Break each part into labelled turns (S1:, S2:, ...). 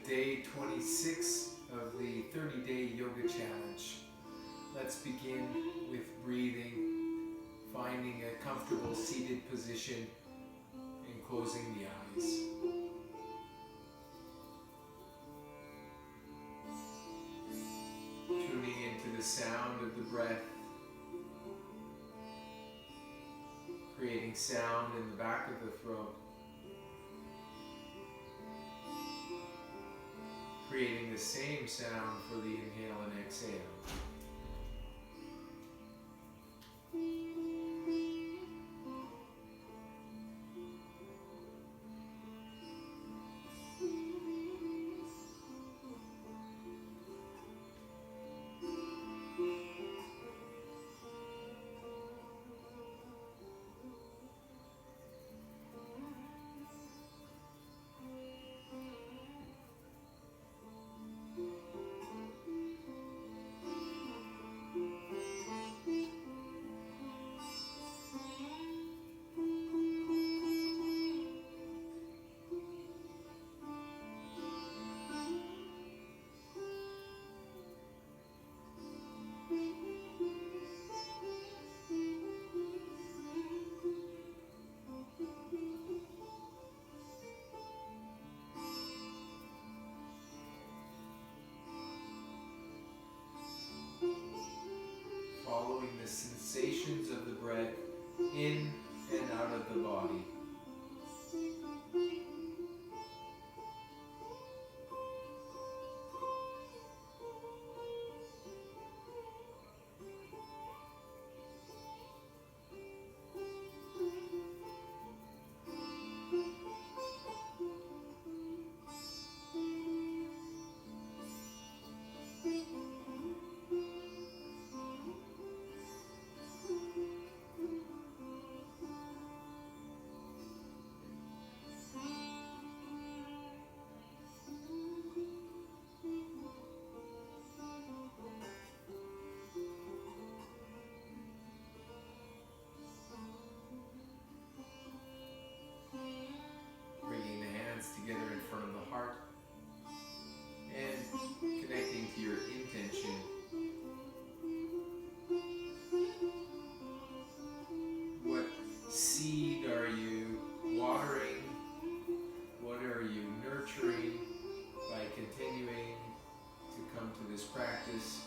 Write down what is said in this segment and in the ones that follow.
S1: day 26 of the 30-day yoga challenge. Let's begin with breathing, finding a comfortable seated position and closing the eyes. Tuning into the sound of the breath, creating sound in the back of the throat, creating the same sound for the inhale and exhale. Following the sensations of the breath in and out of the body. Bringing the hands together in front of the heart and connecting to your intention. What seed are you watering? What are you nurturing by continuing to come to this practice?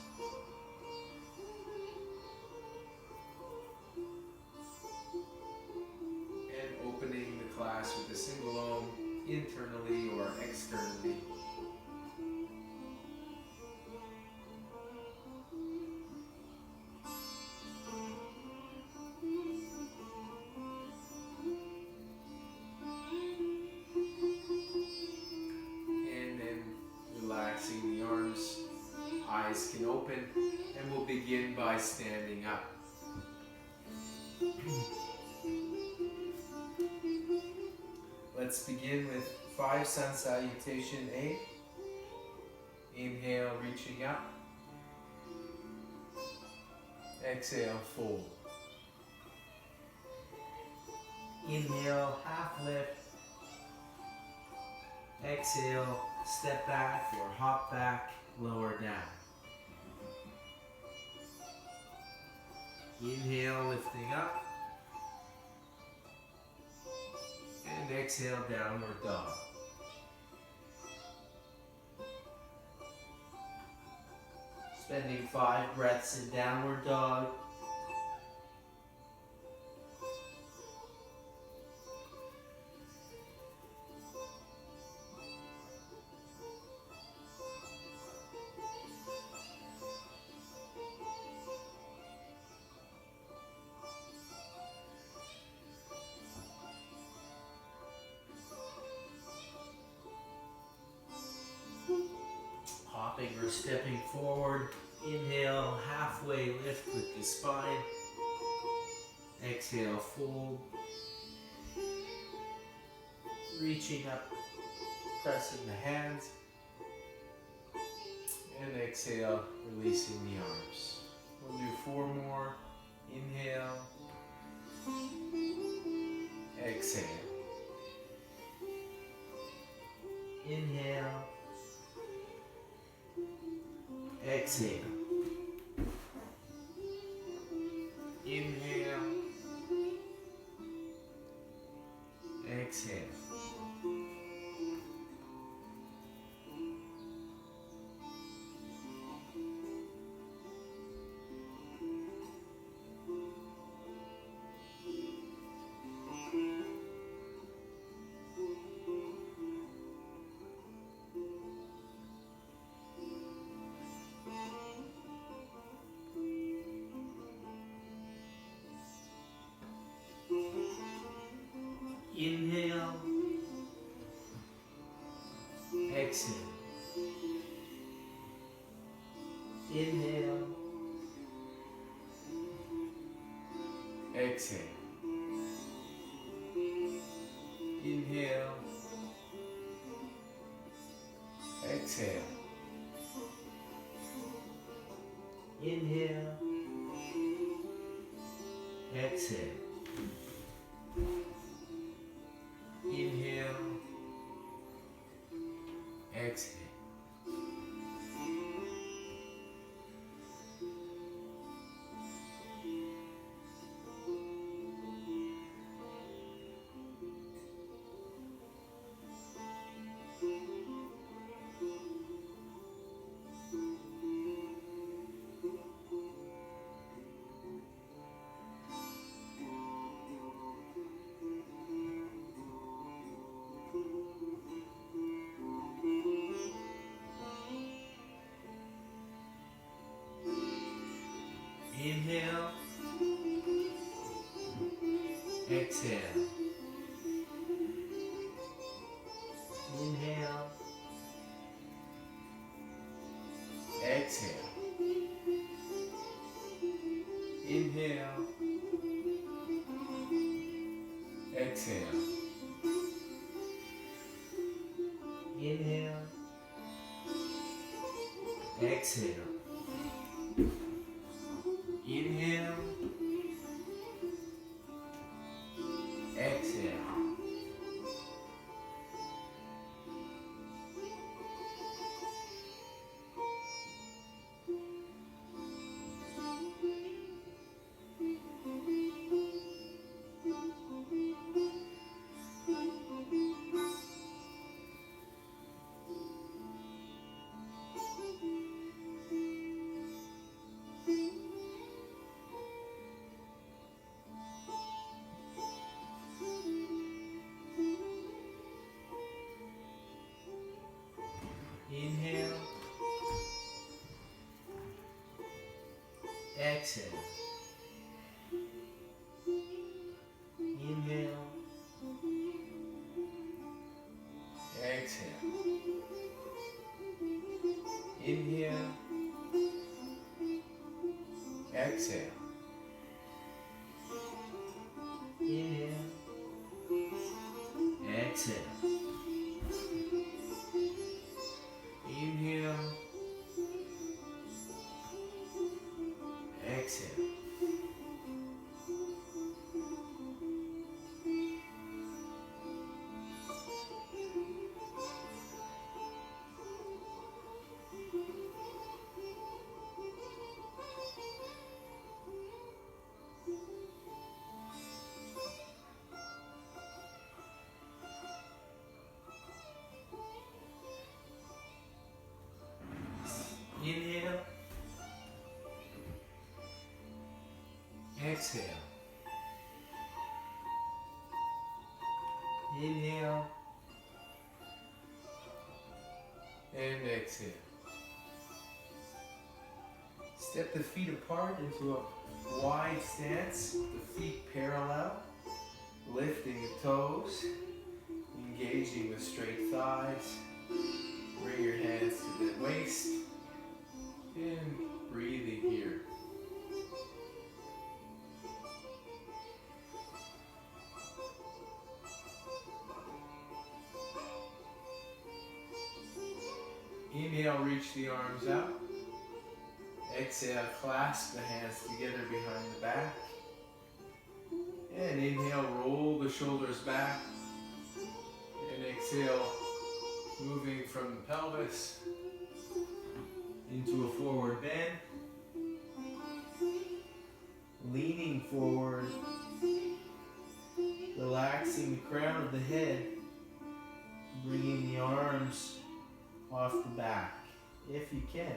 S1: And opening the class with a single Om, internally or externally. And then relaxing the arms, eyes can open, and we'll begin by standing up. Let's begin with 5 sun salutation A. Inhale, reaching up. Exhale, fold.
S2: Inhale, half lift. Exhale, step back or hop back, lower down. Inhale, lifting up. And exhale, downward dog. Spending 5 breaths in downward dog. Hopping or stepping forward. Inhale, halfway lift with the spine. Exhale, fold. Reaching up, pressing the hands.
S1: And exhale, releasing the arms. We'll do 4 more. Inhale. Exhale.
S2: Inhale. Exhale. Inhale. Exhale. Inhale. Exhale. Inhale. Exhale. Inhale. Exhale. Inhale. Exhale. Inhale. Exhale. Inhale. Exhale. Inhale. Exhale. Inhale. Exhale. Inhale. Exhale. Inhale. Exhale. Inhale. Exhale. Inhale. Exhale. Inhale. Exhale. Inhale. Exhale. Inhale. Exhale. Inhale. Exhale. Inhale. And exhale. Step the feet apart into a wide stance, the feet parallel, lifting the toes, engaging the straight thighs. Bring your hands to the waist and breathing here. Inhale, reach the arms out. Exhale, clasp the hands together behind the back. And inhale, roll the shoulders back. And exhale, moving from the pelvis into a forward bend. Leaning forward, relaxing the crown of the head, bringing the arms off the back, if you can.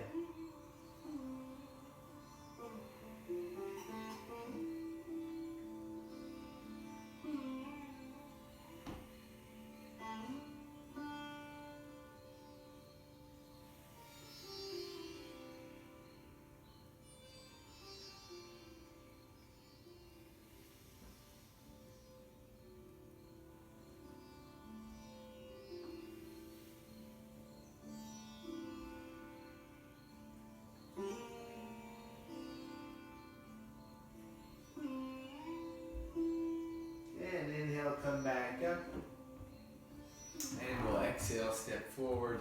S2: And inhale, come back up. And we'll exhale, step forward,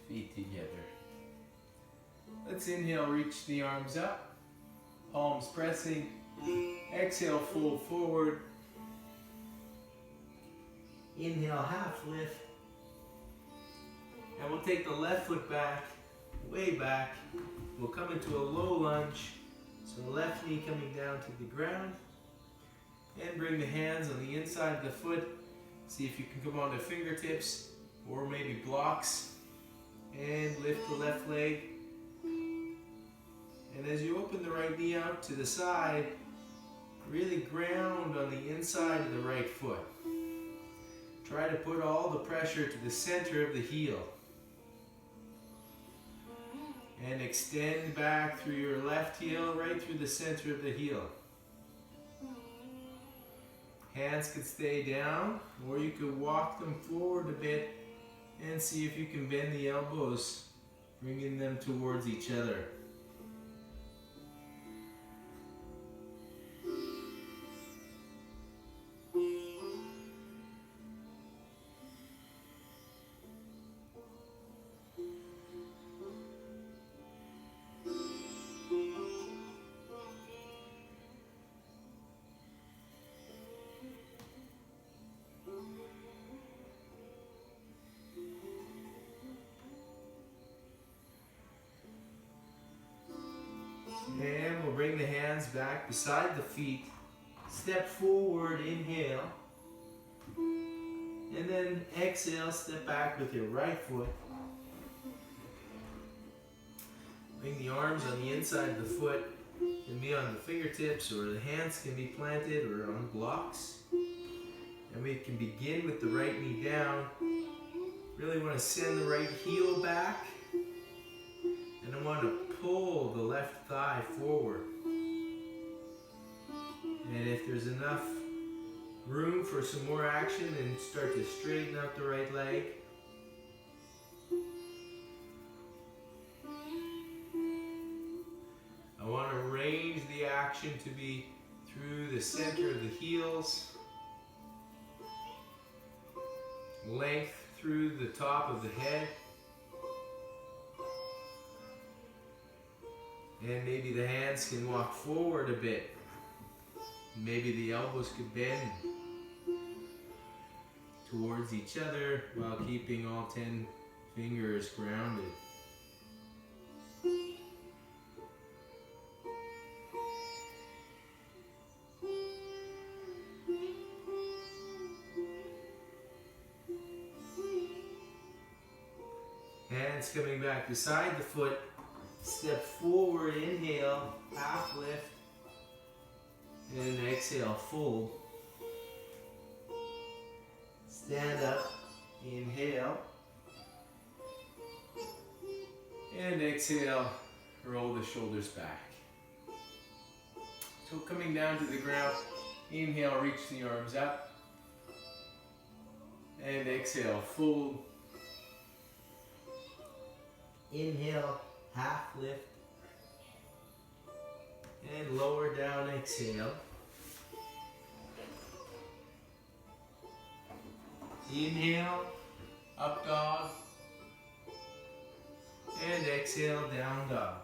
S2: feet together. Let's inhale, reach the arms up, palms pressing. Exhale, fold forward. Inhale, half lift. And we'll take the left foot back, way back. We'll come into a low lunge. So left knee coming down to the ground. And bring the hands on the inside of the foot. See if you can come onto fingertips or maybe blocks. And lift the left leg. And as you open the right knee out to the side, really ground on the inside of the right foot. Try to put all the pressure to the center of the heel. And extend back through your left heel, right through the center of the heel. Hands could stay down, or you could walk them forward a bit and see if you can bend the elbows, bringing them towards each other. And we'll bring the hands back beside the feet. Step forward, inhale. And then exhale, step back with your right foot. Bring the arms on the inside of the foot. Can be on the fingertips, or the hands can be planted or on blocks. And we can begin with the right knee down. Really want to send the right heel back. And I want to pull the left thigh forward. And if there's enough room for some more action, then start to straighten out the right leg. I want to arrange the action to be through the center of the heels, length through the top of the head, and maybe the hands can walk forward a bit. Maybe the elbows could bend towards each other while keeping all 10 fingers grounded. Hands coming back beside the foot. Step forward, inhale, half lift. And exhale, fold. Stand up, inhale. And exhale, roll the shoulders back. So coming down to the ground, inhale, reach the arms up. And exhale, fold. Inhale, half lift. And lower down, exhale. Inhale, up dog. And exhale, down dog.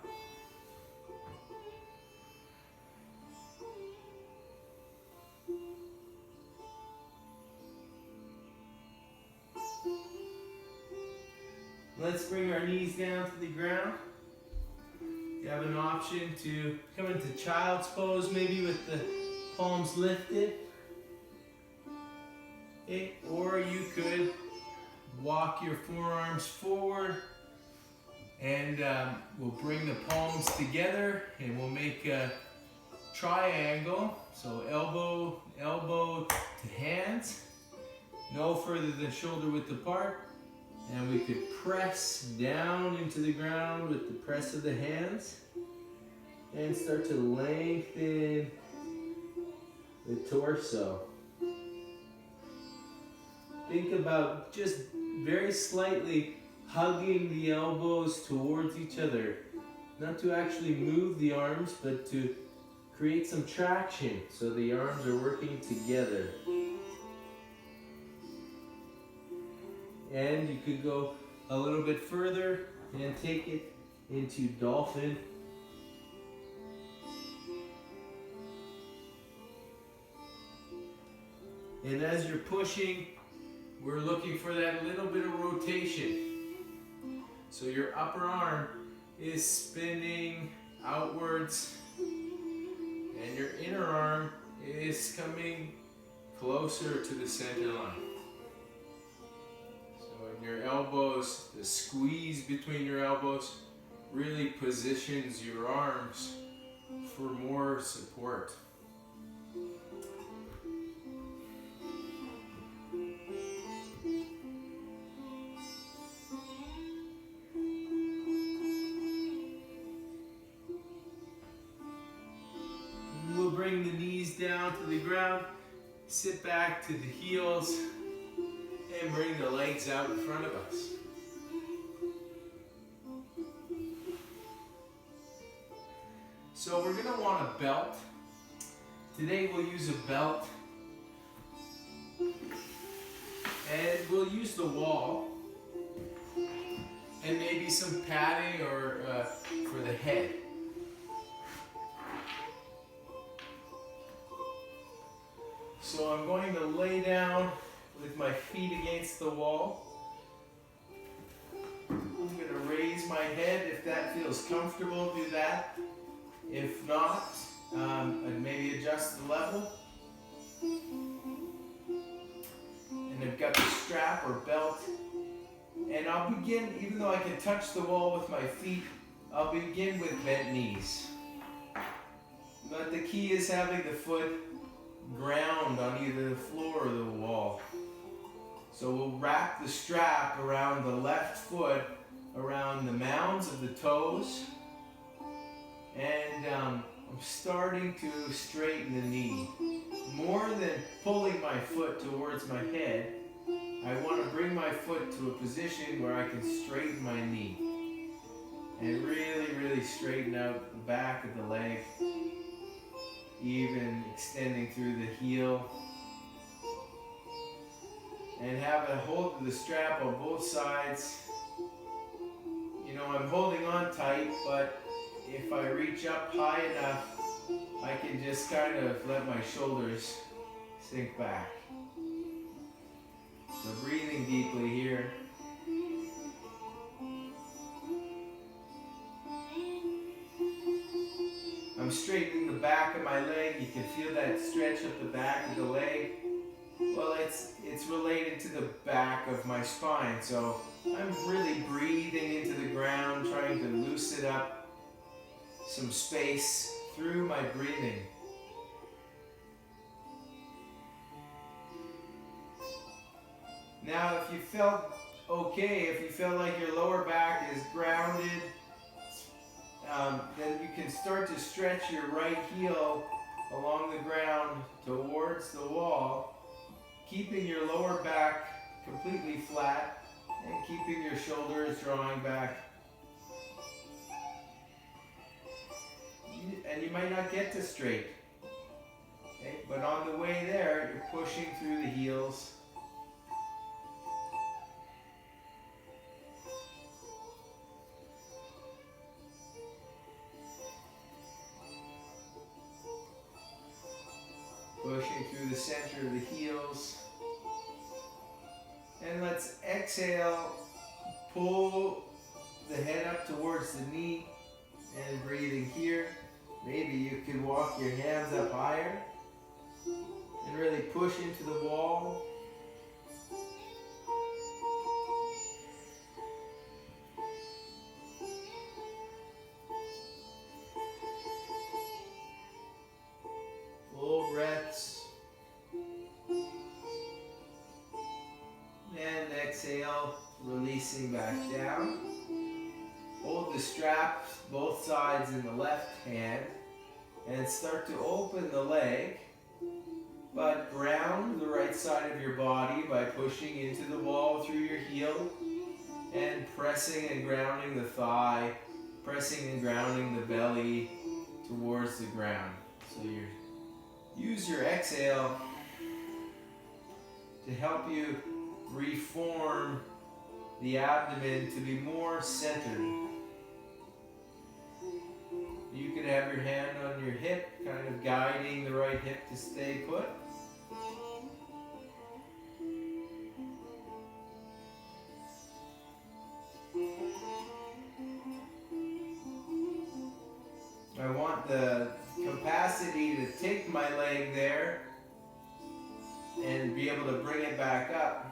S2: Let's bring our knees down to the ground. You have an option to come into child's pose, maybe with the palms lifted. Okay. Or you could walk your forearms forward, and we'll bring the palms together and we'll make a triangle. So elbow to hands, no further than shoulder width apart. And we could press down into the ground with the press of the hands and start to lengthen the torso. Think about just very slightly hugging the elbows towards each other. Not to actually move the arms, but to create some traction so the arms are working together. And you could go a little bit further and take it into dolphin. And as you're pushing, we're looking for that little bit of rotation. So your upper arm is spinning outwards and your inner arm is coming closer to the center line. So in your elbows, the squeeze between your elbows really positions your arms for more support. Bring the knees down to the ground, sit back to the heels, and bring the legs out in front of us. So we're going to want a belt. Today we'll use a belt, and we'll use the wall, and maybe some padding or for the head. So I'm going to lay down with my feet against the wall. I'm going to raise my head. If that feels comfortable, do that. If not, I'd maybe adjust the level. And I've got the strap or belt. And I'll begin, even though I can touch the wall with my feet, I'll begin with bent knees. But the key is having the foot ground on either the floor or the wall. So we'll wrap the strap around the left foot, around the mounds of the toes, and I'm starting to straighten the knee. More than pulling my foot towards my head, I want to bring my foot to a position where I can straighten my knee and really straighten out the back of the leg, even extending through the heel, and have a hold of the strap on both sides. You know, I'm holding on tight, but if I reach up high enough, I can just kind of let my shoulders sink back. So breathing deeply here. I'm straightening the back of my leg. You can feel that stretch up the back of the leg. Well, it's related to the back of my spine. So I'm really breathing into the ground, trying to loosen up some space through my breathing. Now, if you felt okay, if you felt like your lower back is grounded, then you can start to stretch your right heel along the ground towards the wall, keeping your lower back completely flat and keeping your shoulders drawing back. And you might not get to straight, okay? But on the way there, you're pushing through the heels. Pushing through the center of the heels. And let's exhale, pull the head up towards the knee, And breathing here, maybe you could walk your hands up higher and really push into the wall. Full breaths. And exhale, releasing back down. Hold the straps, both sides in the left hand, and start to open the leg, but ground the right side of your body by pushing into the wall through your heel and pressing and grounding the thigh, pressing and grounding the belly towards the ground. So use your exhale to help you reform the abdomen to be more centered. You can have your hand on your hip, kind of guiding the right hip to stay put. I want the capacity to take my leg there and be able to bring it back up.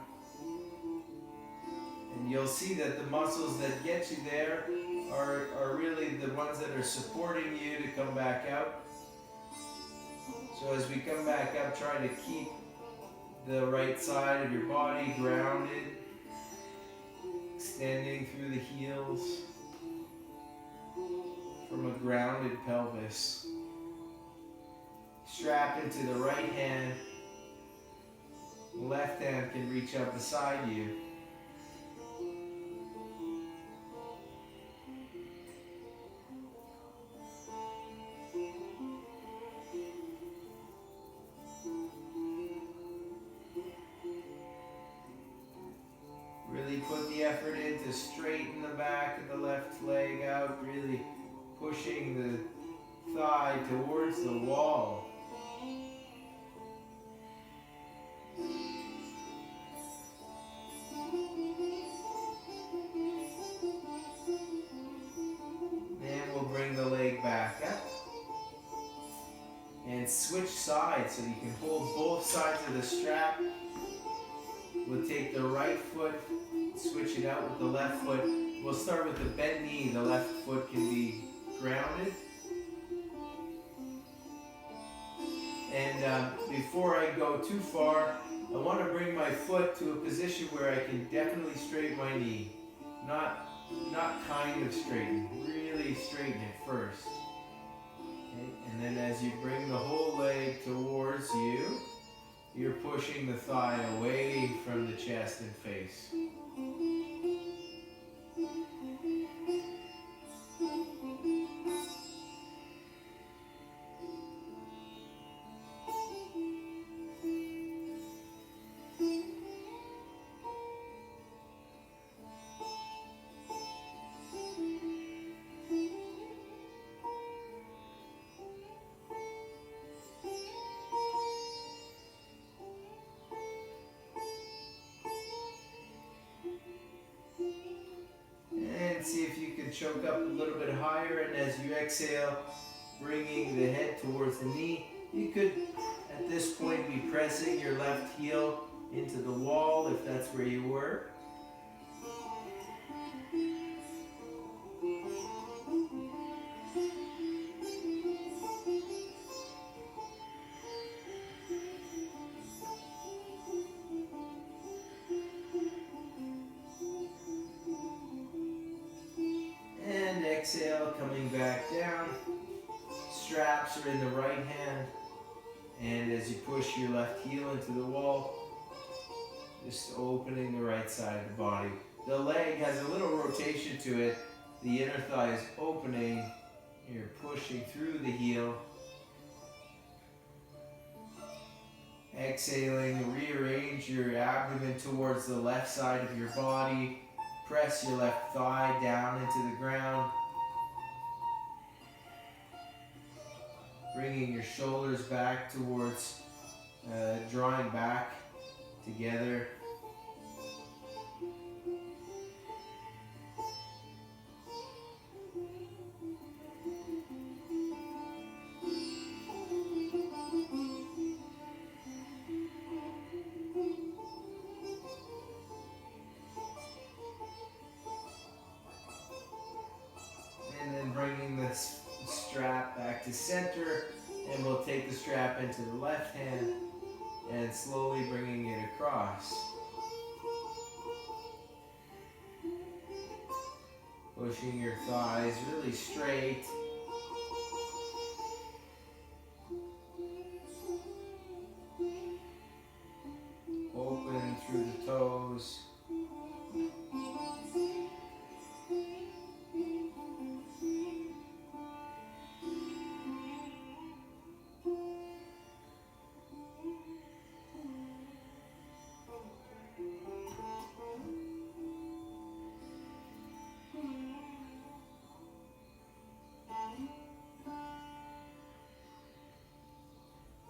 S2: And you'll see that the muscles that get you there are really the ones that are supporting you to come back out. So as we come back up, try to keep the right side of your body grounded, extending through the heels from a grounded pelvis. Strap into the right hand. Left hand can reach up beside you. Really put the effort in to straighten the back of the left leg out, really pushing the thigh towards the wall. Then we'll bring the leg back up and switch sides so you can hold both sides of the strap. We'll take the right foot, switch it out with the left foot. We'll start with the bent knee. The left foot can be grounded. And before I go too far, I want to bring my foot to a position where I can definitely straighten my knee. Not kind of straighten, really straighten it first. Okay? And then as you bring the whole leg towards you, you're pushing the thigh away from the chest and face. See if you can choke up a little bit higher, and as you exhale, bringing the head towards the knee. You could, at this point, be pressing your left heel into the wall if that's where you were. Exhale, coming back down. Straps are in the right hand. And as you push your left heel into the wall, just opening the right side of the body. The leg has a little rotation to it. The inner thigh is opening. You're pushing through the heel. Exhaling, rearrange your abdomen towards the left side of your body. Press your left thigh down into the ground. Bringing your shoulders back towards, drawing back together. strap back to center, and we'll take the strap into the left hand and slowly bringing it across. Pushing your thighs really straight. Open through the toes.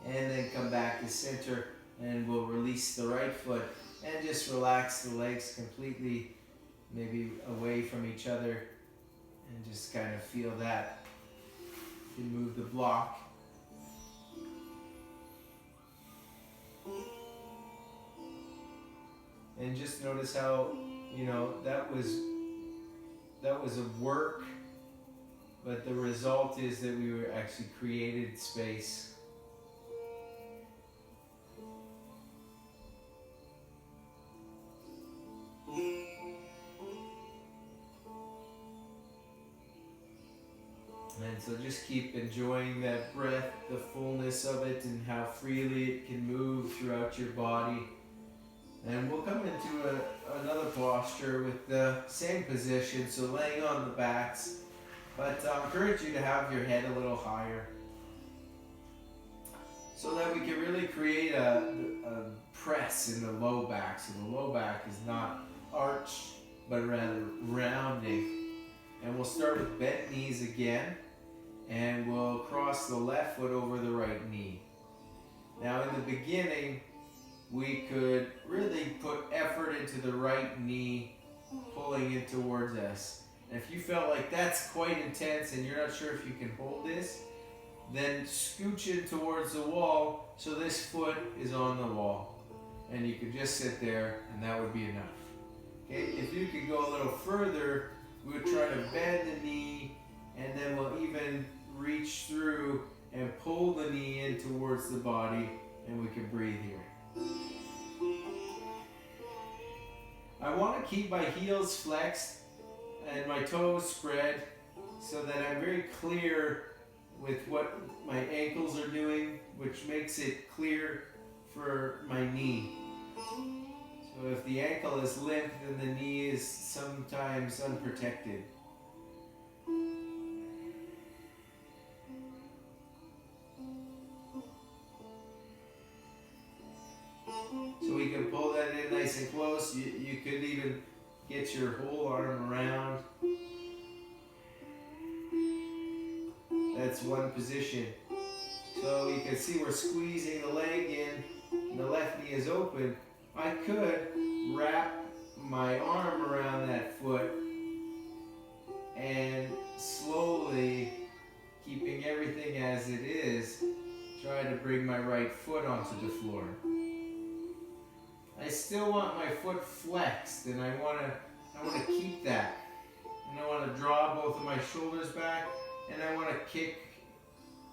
S2: And then come back to center, and we'll release the right foot and just relax the legs completely, maybe away from each other, and just kind of feel that. You can move the block. And just notice how, that was a work, but the result is that we were actually created space. And so just keep enjoying that breath, the fullness of it, and how freely it can move throughout your body. And we'll come into another posture with the same position, so laying on the backs. But I encourage you to have your head a little higher, so that we can really create a press in the low back. So the low back is not arched, but rather rounding. And we'll start with bent knees again, and we'll cross the left foot over the right knee. Now in the beginning, we could really put effort into the right knee, pulling it towards us. And if you felt like that's quite intense and you're not sure if you can hold this, then scooch it towards the wall so this foot is on the wall. And you could just sit there, and that would be enough. Okay, if you could go a little further, we would try to bend the knee, and then we'll even reach through and pull the knee in towards the body, and we can breathe here. I want to keep my heels flexed and my toes spread so that I'm very clear with what my ankles are doing, which makes it clear for my knee. So if the ankle is limp, then the knee is sometimes unprotected. So we can pull that in nice and close. You could even get your whole arm around. That's one position. So you can see we're squeezing the leg in, and the left knee is open. I could wrap my arm around that foot and slowly, keeping everything as it is, try to bring my right foot onto the floor. I still want my foot flexed, and I want to keep that. And I want to draw both of my shoulders back, and I want to kick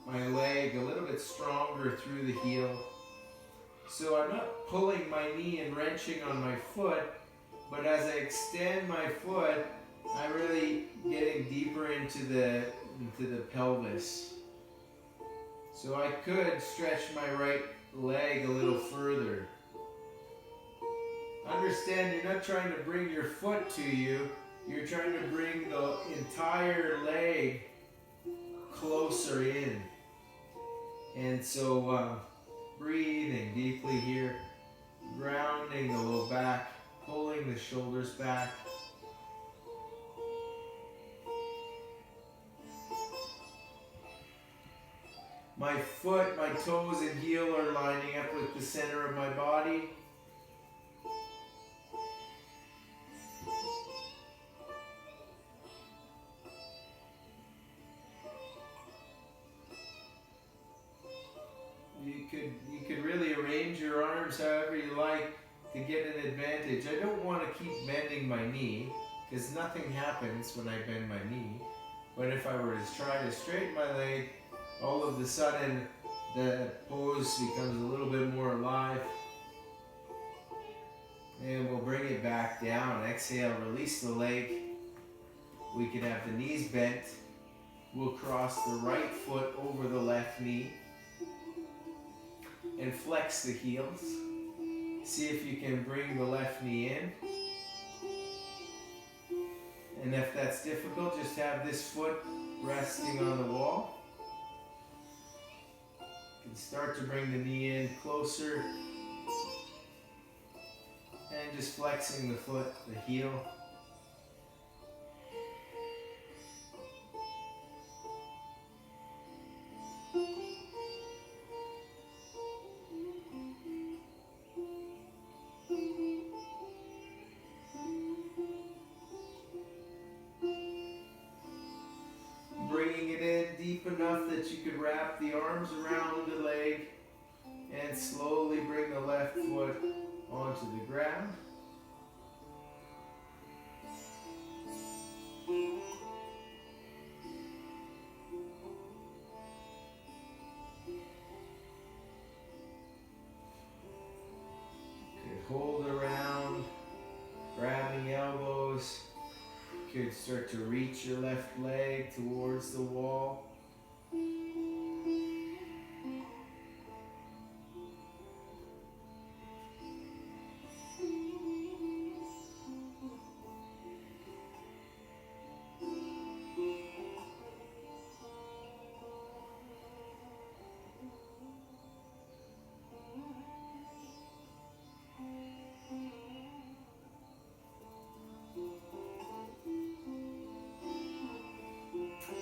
S2: my leg a little bit stronger through the heel. So I'm not pulling my knee and wrenching on my foot, but as I extend my foot, I'm really getting deeper into the pelvis. So I could stretch my right leg a little further. Understand, you're not trying to bring your foot to you, you're trying to bring the entire leg closer in. And so breathing deeply here, grounding the low back, pulling the shoulders back. My foot, my toes and heel are lining up with the center of my body. You could really arrange your arms however you like to get an advantage. I don't want to keep bending my knee, because nothing happens when I bend my knee. But if I were to try to straighten my leg, all of a sudden the pose becomes a little bit more alive. And we'll bring it back down. Exhale, release the leg. We can have the knees bent. We'll cross the right foot over the left knee and flex the heels. See if you can bring the left knee in. And if that's difficult, just have this foot resting on the wall. You can start to bring the knee in closer. And just flexing the foot, the heel. Bringing it in deep enough that you could wrap the arms around the leg and slowly bring the left foot onto the ground. Could hold around, grabbing elbows. Could start to reach your left leg towards the wall.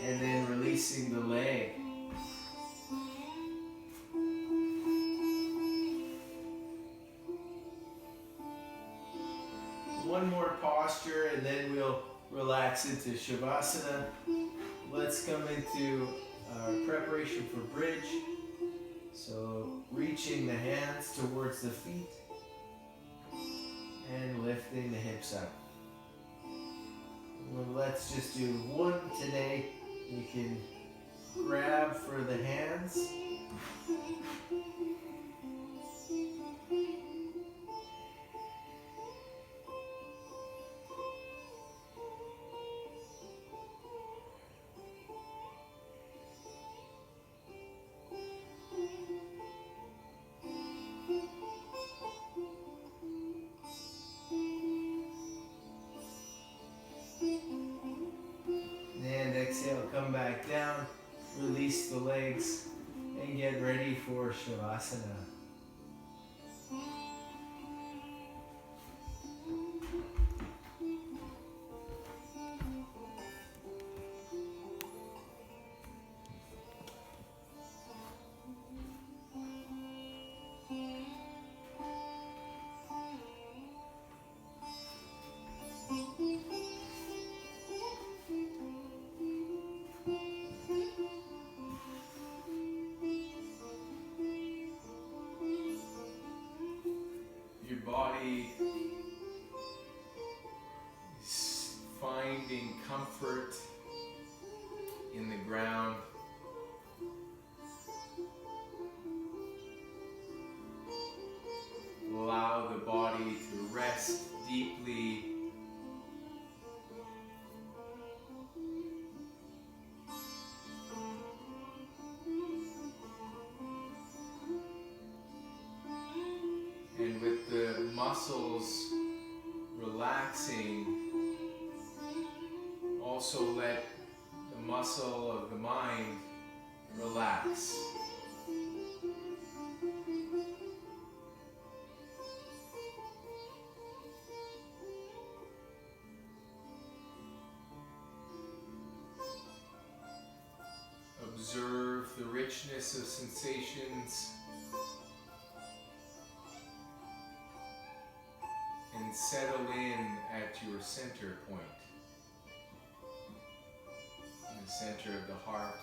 S2: And then releasing the leg. One more posture and then we'll relax into Shavasana. Let's come into our preparation for bridge. So reaching the hands towards the feet and lifting the hips up. Well, let's just do one today. You can grab for the hands. And exhale, come back down, release the legs, and get ready for Shavasana. Your body is finding comfort in the ground. Allow the body to rest deeply. And with the muscles relaxing, also let the muscle of the mind relax. Observe the richness of sensations and settle in at your center point, in the center of the heart.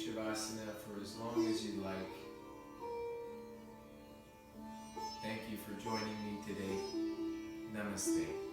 S1: Shavasana for as long as you like. Thank you for joining me today. Namaste.